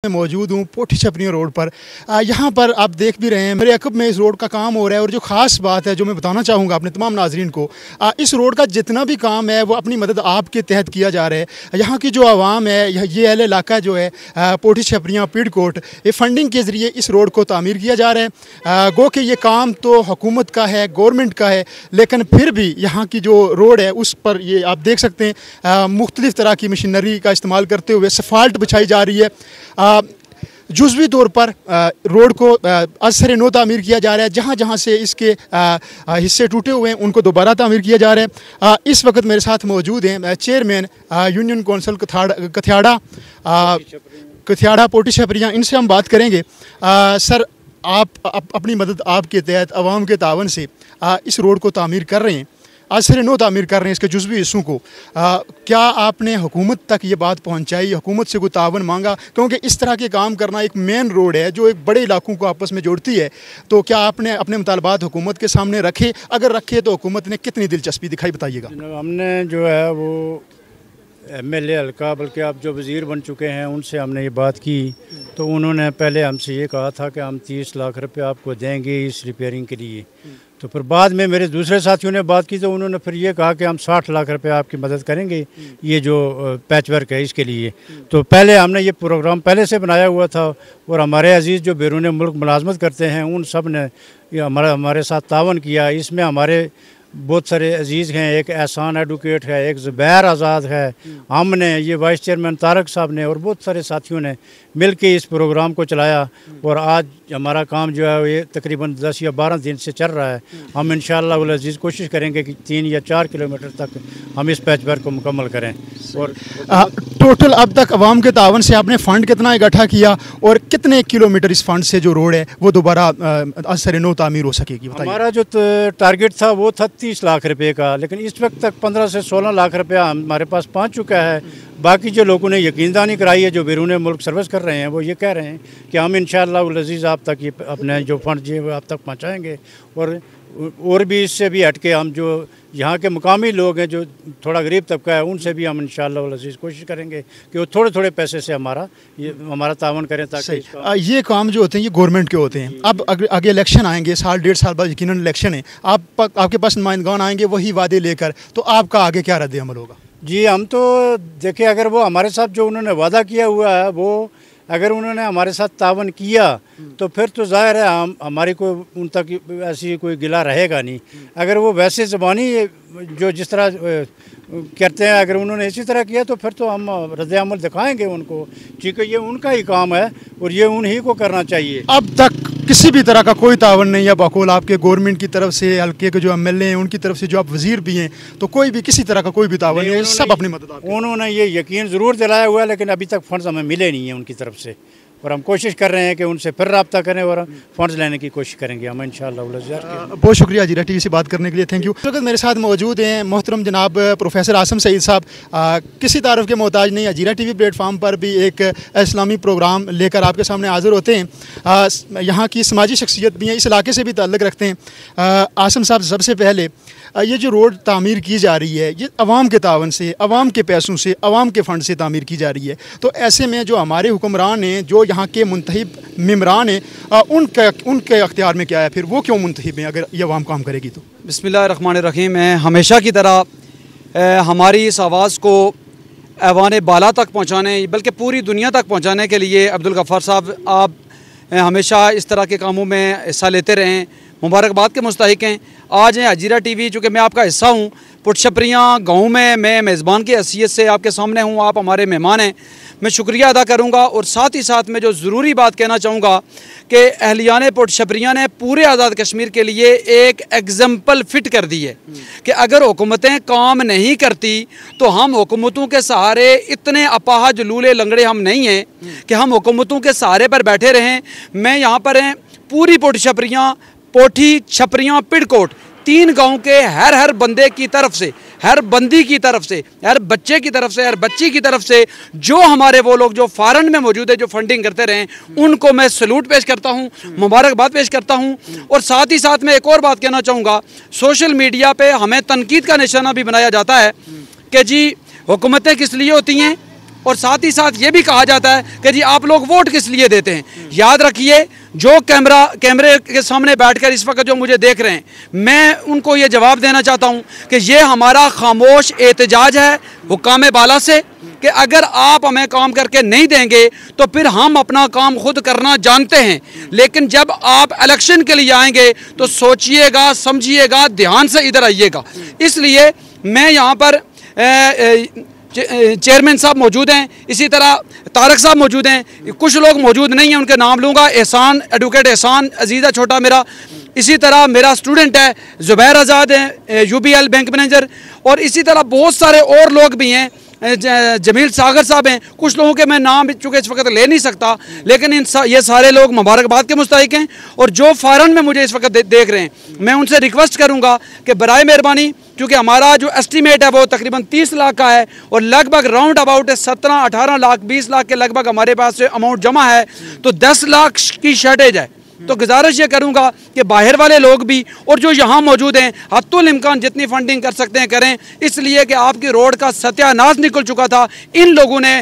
मैं मौजूद हूँ पोठी छपरियाँ रोड पर। यहाँ पर आप देख भी रहे हैं मेरे अकब में इस रोड का काम हो रहा है। और जो ख़ास बात है जो मैं बताना चाहूँगा अपने तमाम नाजरीन को, इस रोड का जितना भी काम है वो अपनी मदद आपके तहत किया जा रहा है। यहाँ की जो आवाम है, ये अहले इलाका जो है पोठी छपरियाँ पीड़कोट, ये फंडिंग के ज़रिए इस रोड को तामीर किया जा रहा है। गो कि ये काम तो हुकूमत का है, गवर्नमेंट का है, लेकिन फिर भी यहाँ की जो रोड है उस पर ये आप देख सकते हैं मुख्तलिफ़ तरह की मशीनरी का इस्तेमाल करते हुए सफ़ाल्ट बिछाई जा रही है। जुज़वी तौर पर रोड को असर नो तामीर किया जा रहा है। जहाँ जहाँ से इसके हिस्से टूटे हुए हैं उनको दोबारा तामीर किया जा रहा है। इस वक्त मेरे साथ मौजूद हैं चेयरमैन यूनियन कौंसिल कथियाड़ा पोठी छपरियाँ। इनसे हम बात करेंगे। सर, आप अपनी मदद आपके तहत आवाम के तावन से इस रोड को तामीर कर रहे हैं, असर नो तामीर कर रहे हैं इसके जुज़वी हिस्सों को। क्या आपने हुकूमत तक ये बात पहुंचाई, हुकूमत से कोई तावन मांगा? क्योंकि इस तरह के काम करना एक मेन रोड है जो एक बड़े इलाकों को आपस में जोड़ती है। तो क्या आपने अपने मुतालबात हुकूमत के सामने रखे? अगर रखे तो हुकूमत ने कितनी दिलचस्पी दिखाई, बताइएगा। हमने जो है वो MLA हल्का, बल्कि आप जो वज़ीर बन चुके हैं, उनसे हमने ये बात की तो उन्होंने पहले हमसे ये कहा था कि हम 30 लाख रुपए आपको देंगे इस रिपेयरिंग के लिए। तो फिर बाद में मेरे दूसरे साथियों ने बात की तो उन्होंने फिर ये कहा कि हम 60 लाख रुपए आपकी मदद करेंगे ये जो पैच वर्क है इसके लिए। तो पहले हमने ये प्रोग्राम पहले से बनाया हुआ था और हमारे अजीज़ जो बैरून मुल्क मुलाजमत करते हैं उन सब ने हमारे साथ तावन किया। इसमें हमारे बहुत सारे अजीज़ हैं, एक एहसान एडवोकेट है, एक ज़ुबैर आज़ाद है, हमने, ये वाइस चेयरमैन तारक साहब ने और बहुत सारे साथियों ने मिल के इस प्रोग्राम को चलाया। और आज हमारा काम जो है ये तकरीबन 10 या 12 दिन से चल रहा है। हम इंशाअल्लाह उल अज़ीज़ कोशिश करेंगे कि 3 या 4 किलोमीटर तक हम इस पैच वर्क को मुकम्मल करें। और टोटल अब तक अवाम के तावन से आपने फ़ंड कितना इकट्ठा किया और कितने किलोमीटर इस फंड से जो रोड है वो दोबारा असर नो तामीर हो सकेगी? हमारा जो टारगेट था वो था 30 लाख रुपए का, लेकिन इस वक्त तक 15 से 16 लाख रुपया हमारे पास पहुंच चुका है। बाकी जो लोगों ने यकीनदानी कराई है, जो बैरून मुल्क सर्विस कर रहे हैं, वो ये कह रहे हैं कि हम इंशाअल्लाह उल अज़ीज़ आप तक ये अपने जो फंड जो आप तक पहुँचाएँगे। और भी इससे भी हट के हम जो यहाँ के मुकामी लोग हैं जो थोड़ा गरीब तबका है उनसे भी हम इंशाअल्लाह उल अज़ीज़ कोशिश करेंगे कि वो थोड़े थोड़े पैसे से हमारा तावन करें ताकि ये काम जो होते हैं ये गवर्नमेंट के होते हैं। अब आगे इलेक्शन आएंगे, साल 1.5 साल बाद यकीनन इलेक्शन है, आपके पास नुमाइंदगान आएंगे वही वादे लेकर, तो आपका आगे क्या रद्द अमल होगा? जी, हम तो देखिए, अगर वो हमारे साथ जो उन्होंने वादा किया हुआ है वो अगर उन्होंने हमारे साथ तावन किया तो फिर तो ज़ाहिर है हमारी कोई उन तक ऐसी कोई गिला रहेगा नहीं। अगर वो वैसे ज़बानी जो जिस तरह करते हैं, अगर उन्होंने इसी तरह किया तो फिर तो हम रद्द अमल दिखाएंगे उनको, क्योंकि ये उनका ही काम है और ये उन्हीं को करना चाहिए। अब तक किसी भी तरह का कोई तावन नहीं है बकौल आपके गवर्नमेंट की तरफ से, हल्के के जो MLA हैं उनकी तरफ से, जो आप वज़ीर भी हैं, तो कोई भी किसी तरह का कोई भी तावन नहीं है, सब अपनी मदद? उन्होंने ये यकीन ज़रूर दिलाया हुआ है, लेकिन अभी तक फंड्स हमें मिले नहीं हैं उनकी तरफ से। और हम कोशिश कर रहे हैं कि उनसे फिर रब्ता करें और फंड्स लेने की कोशिश करेंगे हम इंशाअल्लाह। बहुत शुक्रिया जीरा TV से बात करने के लिए, थैंक यू। मेरे साथ मौजूद हैं मोहतरम जनाब प्रोफेसर आसम सईद साहब। किसी तारुफ के मोहताज नहीं, जीरा TV प्लेटफार्म पर भी एक इस्लामी प्रोग्राम लेकर आपके सामने हाजिर होते हैं। यहाँ की समाजी शख्सियत भी हैं, इस इलाके से भी ताल्लुक़ रखते हैं। आसम साहब, सबसे पहले ये जो रोड तामीर की जा रही है ये अवाम के तावन से, अवाम के पैसों से, अवाम के फ़ंड से तामीर की जा रही है, तो ऐसे में जो हमारे हुक्मरान हैं, जो यहाँ के मुंतहिब मेम्बरान हैं, उनके अख्तियार में क्या है? फिर वो क्यों मुंतहिब हैं अगर ये अवाम काम करेगी तो? बिस्मिल्लाहिर्रहमानिर्रहीम। मैं हमेशा की तरह हमारी इस आवाज़ को ऐवान बाला तक पहुँचाने, बल्कि पूरी दुनिया तक पहुँचाने के लिए अब्दुल गफ़ार साहब, आप हमेशा इस तरह के कामों में हिस्सा लेते रहें, मुबारकबाद के मुस्तहिक हैं। आज हैं जीरा TV, चूँकि मैं आपका हिस्सा हूँ, पोठी छपरियाँ गाँव में मैं मेज़बान की हैसियत से आपके सामने हूँ, आप हमारे मेहमान हैं, मैं शुक्रिया अदा करूँगा। और साथ ही साथ मैं जो ज़रूरी बात कहना चाहूँगा कि अहलियान पोठी छपरियाँ ने पूरे आज़ाद कश्मीर के लिए एक एग्जाम्पल फिट कर दी है कि अगर हुकूमतें काम नहीं करती तो हम हुकूमतों के सहारे इतने अपाहज लूले लंगड़े हम नहीं हैं कि हम हुकूमतों के सहारे पर बैठे रहें। मैं यहाँ पर हैं पूरी पोठी छपरियाँ पिड़कोट 3 गांव के हर बंदे की तरफ से, हर बंदी की तरफ से, हर बच्चे की तरफ से, हर बच्ची की तरफ से, जो हमारे वो लोग जो फॉरेन में मौजूद है, जो फंडिंग करते रहे, उनको मैं सैल्यूट पेश करता हूँ, मुबारकबाद पेश करता हूँ। और साथ ही साथ मैं एक और बात कहना चाहूँगा, सोशल मीडिया पे हमें तनकीद का निशाना भी बनाया जाता है कि जी हुकूमतें किस लिए होती हैं, और साथ ही साथ ये भी कहा जाता है कि जी आप लोग वोट किस लिए देते हैं। याद रखिए, जो कैमरे के सामने बैठकर इस वक्त जो मुझे देख रहे हैं, मैं उनको ये जवाब देना चाहता हूँ कि ये हमारा खामोश एहतजाज है हुक्काम बाला से कि अगर आप हमें काम करके नहीं देंगे तो फिर हम अपना काम खुद करना जानते हैं, लेकिन जब आप इलेक्शन के लिए आएंगे तो सोचिएगा, समझिएगा, ध्यान से इधर आइएगा। इसलिए मैं यहाँ पर चेयरमैन साहब मौजूद हैं, इसी तरह तारक साहब मौजूद हैं, कुछ लोग मौजूद नहीं हैं, उनके नाम लूँगा। एहसान, एडवोकेट एहसान अजीज़ा छोटा मेरा, इसी तरह मेरा स्टूडेंट है ज़ुबैर आज़ाद हैं, UBL बैंक मैनेजर, और इसी तरह बहुत सारे और लोग भी हैं, जमील सागर साहब हैं। कुछ लोगों के मैं नाम चूँकि इस वक्त ले नहीं सकता, लेकिन ये सारे लोग मुबारकबाद के मुस्तहिक हैं। और जो फ़ॉरन में मुझे इस वक्त देख रहे हैं, मैं उनसे रिक्वेस्ट करूँगा कि बराए मेहरबानी, क्योंकि हमारा जो एस्टीमेट है वो तकरीबन 30 लाख का है और लगभग राउंड अबाउट 17-18 लाख 20 लाख के लगभग हमारे पास अमाउंट जमा है, तो 10 लाख की शॉर्टेज है। तो गुजारिश ये करूंगा कि बाहर वाले लोग भी और जो यहाँ मौजूद हैं हत्तुल इम्कान जितनी फंडिंग कर सकते हैं करें, इसलिए कि आपकी रोड का सत्यानाश निकल चुका था। इन लोगों ने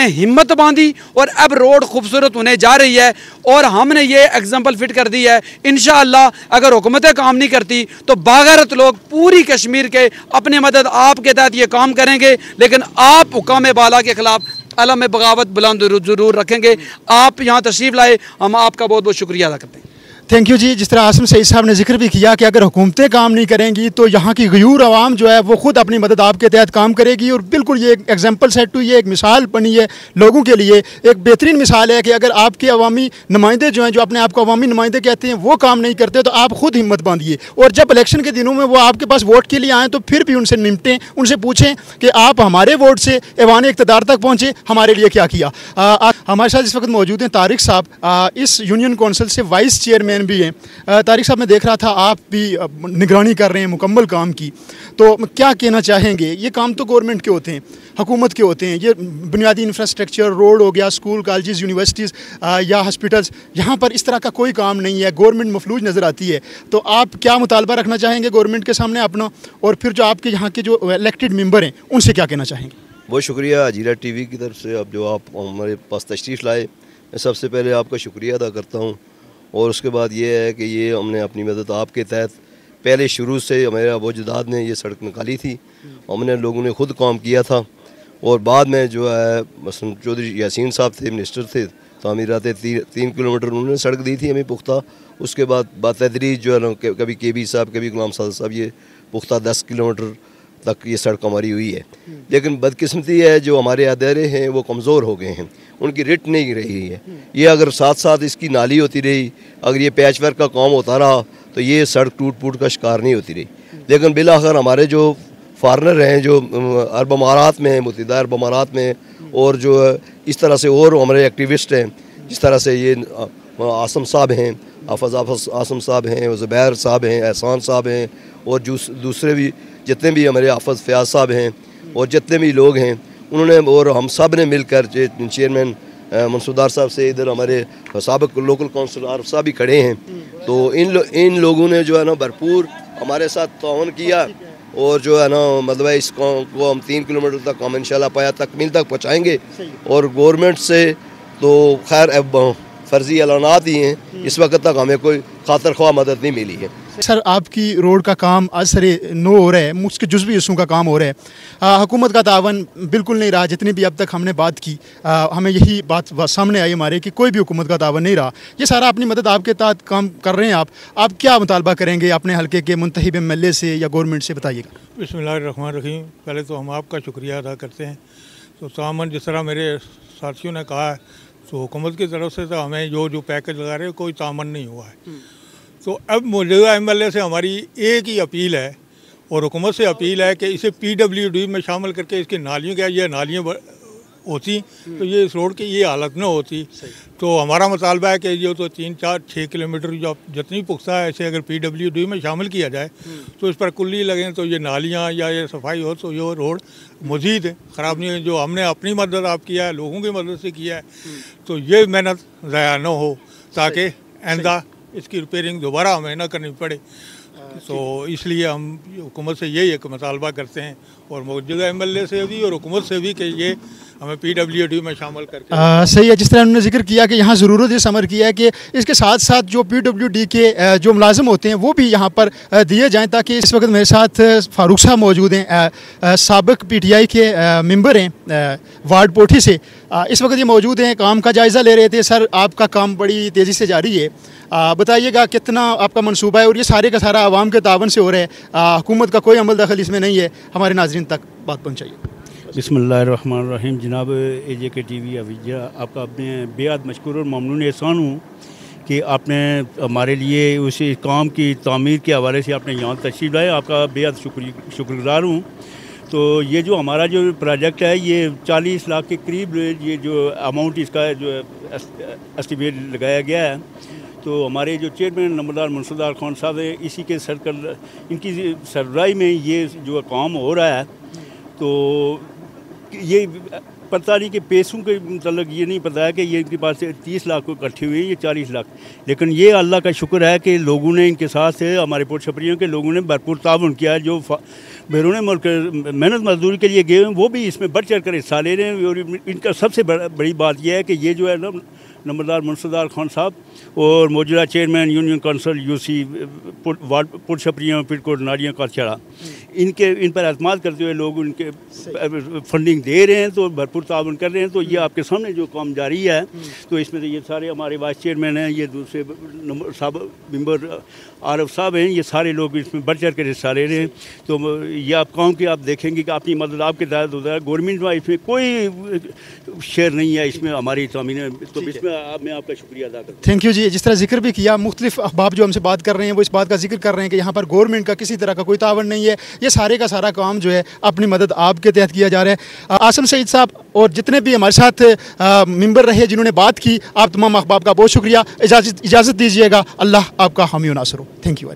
हिम्मत बांधी और अब रोड खूबसूरत होने जा रही है और हमने ये एग्जाम्पल फिट कर दी है। इंशाअल्लाह अगर हुकूमतें काम नहीं करती तो बागैरत लोग पूरी कश्मीर के अपनी मदद आपके तहत ये काम करेंगे, लेकिन आप हुक्काम बाला के खिलाफ अलम बगावत बुलंद ज़रूर रखेंगे। आप यहाँ तशरीफ़ लाए, हम आपका बहुत बहुत शुक्रिया अदा करते हैं। थैंक यू जी। जिस तरह आसिम सईद साहब ने जिक्र भी किया कि अगर हुकूमतें काम नहीं करेंगी तो यहाँ की गयूर आवाम जो है वो खुद अपनी मदद आपके तहत काम करेगी, और बिल्कुल ये एक एग्जाम्पल सेट हुई है, एक मिसाल बनी है लोगों के लिए। एक बेहतरीन मिसाल है कि अगर आपके अवामी नुमाइंदे जो हैं, जो अपने आप को अवामी नुमाइंदे कहते हैं, वो काम नहीं करते तो आप खुद हिम्मत बांधिए, और जब इलेक्शन के दिनों में वो आपके पास वोट के लिए आएँ तो फिर भी उनसे निपटें, उनसे पूछें कि आप हमारे वोट से ऐवान इक़्तिदार तक पहुँचे, हमारे लिए क्या किया। हमारे साथ इस वक्त मौजूद हैं तारिक साहब, इस यूनियन कौंसिल से वाइस चेयरमैन भी हैं। तारिक साहब, मैं देख रहा था आप भी निगरानी कर रहे हैं मुकम्मल काम की, तो क्या कहना चाहेंगे? ये काम तो गवर्नमेंट के होते हैं, हुकूमत के होते हैं, ये बुनियादी इंफ्रास्ट्रक्चर, रोड हो गया, स्कूल, कॉलेजेस, यूनिवर्सिटीज़ या हॉस्पिटल्स, यहाँ पर इस तरह का कोई काम नहीं है, गवर्नमेंट मफलूज नज़र आती है। तो आप क्या मुतालबा रखना चाहेंगे गवर्नमेंट के सामने अपना, और फिर जो आपके यहाँ के जो इलेक्टेड मेम्बर हैं उनसे क्या कहना चाहेंगे? बहुत शुक्रिया अजीरा TV की तरफ से अब जो आप हमारे पास तशरीफ़ लाए, मैं सबसे पहले आपका शुक्रिया अदा करता हूँ। और उसके बाद ये है कि ये हमने अपनी मदद आपके तहत पहले शुरू से हमारे अबूजदाद ने ये सड़क निकाली थी, हमने लोगों ने खुद काम किया था, और बाद में जो है मसलन चौधरी यासीन साहब थे, मिनिस्टर थे, तामीरात 3 किलोमीटर उन्होंने सड़क दी थी हमें पुख्ता। उसके बाद बातदरीज जो है ना, कभी KB साहब, कभी गुलाम साद साहब, ये पुख्ता 10 किलोमीटर तक ये सड़क हमारी हुई है। लेकिन बदकिस्मती है जो हमारे अदारे हैं वो कमज़ोर हो गए हैं, उनकी रिट नहीं रही है। ये अगर साथ साथ इसकी नाली होती रही, अगर ये पैच वर्क का काम होता रहा तो ये सड़क टूट फूट का शिकार नहीं होती रही। लेकिन बिलाखिर हमारे जो फॉरनर हैं, जो अरब अमारात में, मुत्तहिदा अरब अमारात में, और जो इस तरह से और हमारे एक्टिविस्ट हैं, जिस तरह से ये आसम साहब हैं, हाफ़िज़ आसम साहब हैं, ज़ुबैर साहब हैं, एहसान साहब हैं, और दूसरे भी जितने भी हमारे हाफ़िज़ फ़याज़ साहब हैं, और जितने भी लोग हैं, उन्होंने और हम सब ने मिलकर, चेयरमैन मंसूरदार साहब से इधर हमारे साबिक़ लोकल काउंसिलर आरिफ साहब भी खड़े हैं, तो इन लोगों ने जो है ना भरपूर हमारे साथ ताउन किया, और जो है ना मतलब इस काम को हम 3 किलोमीटर तक हम इंशाल्लाह पाया तकमील तक पहुँचाएँगे। और गवर्नमेंट से तो खैर अब फर्जी ऐलानात ही हैं, इस वक्त तक हमें कोई खातर ख्वाह मदद नहीं मिली है। सर, आपकी रोड का काम आज सरे नो हो रहा है, मुझके जुज़वी हिस्सों का काम हो रहा है, हुकूमत का तावन बिल्कुल नहीं रहा। जितनी भी अब तक हमने बात की, हमें यही बात सामने आई हमारे कि कोई भी हुकूमत का तावन नहीं रहा। ये सारा अपनी मदद आपके तहत काम कर रहे हैं आप क्या मुतालबा करेंगे अपने हल्के के मुंतखब MLA से या गवर्नमेंट से, बताइएगा। बिस्मिल्लाहिर्रहमानिर्रहीम। पहले तो हम आपका शुक्रिया अदा करते हैं। तो सामन जिस तरह मेरे साथियों ने कहा है, तो हुकूमत की तरफ से तो हमें जो पैकेज लगा रहे हैं कोई तामन नहीं हुआ है। तो अब मौजूदा MLA से हमारी एक ही अपील है और हुकूमत से अपील है कि इसे PWD में शामिल करके इसकी नालियों क्या ये नालियाँ होती तो ये इस रोड की ये हालत न होती। तो हमारा मुतालबा है कि ये तो 3, 4, 6 किलोमीटर जो जितनी पुख्ता है ऐसे अगर PWD में शामिल किया जाए तो इस पर कुल्ली लगें तो ये नालियाँ या ये सफाई हो तो ये रोड मज़ीद ख़राब नहीं है। जो हमने अपनी मदद आप किया है, लोगों की मदद से किया है, तो ये मेहनत ज़ाया न हो ताकि आइंदा इसकी रिपेयरिंग दोबारा हमें ना करनी पड़े। तो इसलिए हम हुकूमत से यही एक मुतालबा करते हैं और मौजूदा MLA से भी और हुकूमत से भी कि ये हमें PWD में शामिल करके। सही है, जिस तरह उन्होंने जिक्र किया कि यहाँ ज़रूरत इस अमर किया है कि इसके साथ साथ जो PWD के जो मुलाजिम होते हैं वो भी यहाँ पर दिए जाएँ, ताकि इस वक्त मेरे साथ फारूक साहब मौजूद हैं, साबिक PTI के मेंबर हैं वार्ड पोठी से। इस वक्त ये मौजूद हैं, काम का जायज़ा ले रहे थे। सर, आपका काम बड़ी तेज़ी से जारी है, बताइएगा कितना आपका मनसूबा है, और ये सारे का सारा आवाम के तावन से हो रहा है, हुकूमत का कोई अमल दखल इसमें नहीं है, हमारे नाज़रीन तक बात पहुँचाइए। बिस्मिल्लाहिर्रहमानिर्रहीम। जनाब AJK TV अविजा, आपका अपने बेहद मशकूर और ममनून एहसान हूँ कि आपने हमारे लिए उसी काम की तामीर के हवाले से आपने यहाँ तशरीफ़ लाए, आपका बेहद शुक्रगुज़ार हूँ। तो ये जो हमारा जो प्रोजेक्ट है, ये 40 लाख के करीब ये जो अमाउंट इसका जो एस्टिमेट लगाया गया है। तो हमारे जो चेयरमैन नंबरदार मुंसदार खान साहब है, इसी के सर्कल इनकी सरबराही में ये जो काम हो रहा है। तो ये पता नहीं कि पैसों के मतलब ये नहीं पता है कि ये इनके पास 30 लाख को इकट्ठे हुए, ये 40 लाख। लेकिन ये अल्लाह का शुक्र है कि लोगों ने इनके साथ हमारे पुर छपरियों के लोगों ने भरपूर ताउन किया है। जो बैरून मुल्क मेहनत मजदूरी के लिए गए हैं वो भी इसमें बढ़ चढ़ कर हिस्सा ले रहे हैं। और इनका सबसे बड़ी बात यह है कि ये जो है ना नंबरदार मुंसदार खान साहब और मौजूदा chairman union council UC ward पुर छपरियाँ पिटकोट नाड़ियाँ काछड़ा, इन पर एतमाद करते हुए लोग उनके फंडिंग दे रहे हैं, तो भरपूर ताउन कर रहे हैं। तो ये आपके सामने जो काम जारी है, तो इसमें तो ये सारे हमारे वाइस चेयरमैन हैं, ये दूसरे साहब मेंबर आरफ साहब हैं, ये सारे लोग इसमें बढ़ चढ़ कर हिस्सा ले रहे हैं। तो ये आप काम की आप देखेंगे कि अपनी मदद आपके तहत होता है। गवर्नमेंट में इसमें कोई शेयर नहीं है इसमें हमारी तामीर। तो इसमें मैं आपका शुक्रिया अदा करता हूँ। थैंक यू जी। जिस तरह जिक्र भी किया, मुख्तलिफ अहबाब जो हमसे बात कर रहे हैं वो इस बात का जिक्र कर रहे हैं कि यहाँ पर गवर्नमेंट का किसी तरह का कोई तावन नहीं है, ये सारे का सारा काम जो है अपनी मदद आपके तहत किया जा रहा है। आसम सईद साहब और जितने भी हमारे साथ मेंबर रहे जिन्होंने बात की, आप तमाम अहबाब का बहुत शुक्रिया। इजाज़त दीजिएगा। अल्लाह आपका हामी व नासर हो। Thank you.